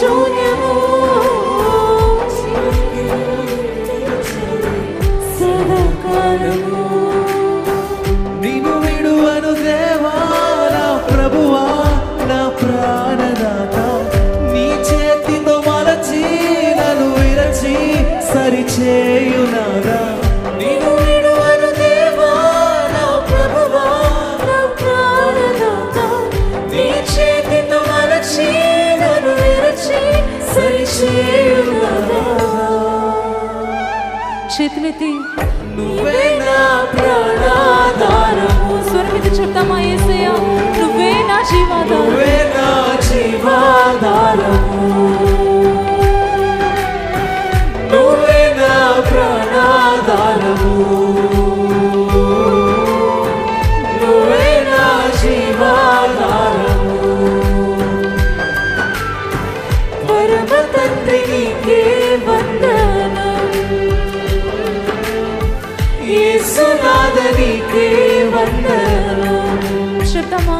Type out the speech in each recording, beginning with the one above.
శూన్యము సదాకాలము. నిన్ను విడువను దేవా నా ప్రభువా నా ప్రాణదాత, నీ చేతితో మలచి నన్ను విరచి సరిచేయునాదా. నిన్ను విడువను దేవా నా ప్రభువా నా ప్రాణదాత, నీ చేతితో మలచి నన్ను విరచి సరిచేయునాదా. చేతులెత్తి నువ్వే నా ప్రాణాధారము. స్వరమితి చెప్తామా యేసయ్యా, నువ్వే నా జీవాధారం, నువ్వే నా జీవాధారము, నువ్వే నా ప్రాణాధారము, నువ్వే నా జీవాధారము. పరమ తండ్రి నీకే వందనం, యేసునాథ నీకే వందనం. చెప్తామా?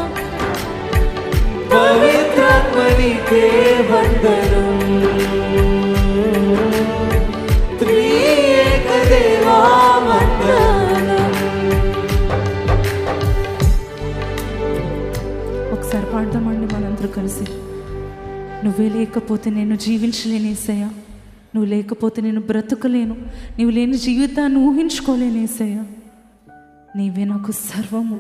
పవిత్రాత్మ నీకే వందనం, త్రియేక దేవా వందనం. ఒకసారి పాడదామండి మనందరూ కలిసి. నువ్వే లేకపోతే నేను జీవించలేను యేసయ్యా, నువ్వు లేకపోతే నేను బ్రతకలేను, నువ్వు లేని జీవితాన్ని ఊహించుకోలేను యేసయ్యా. నీవే నాకు సర్వము.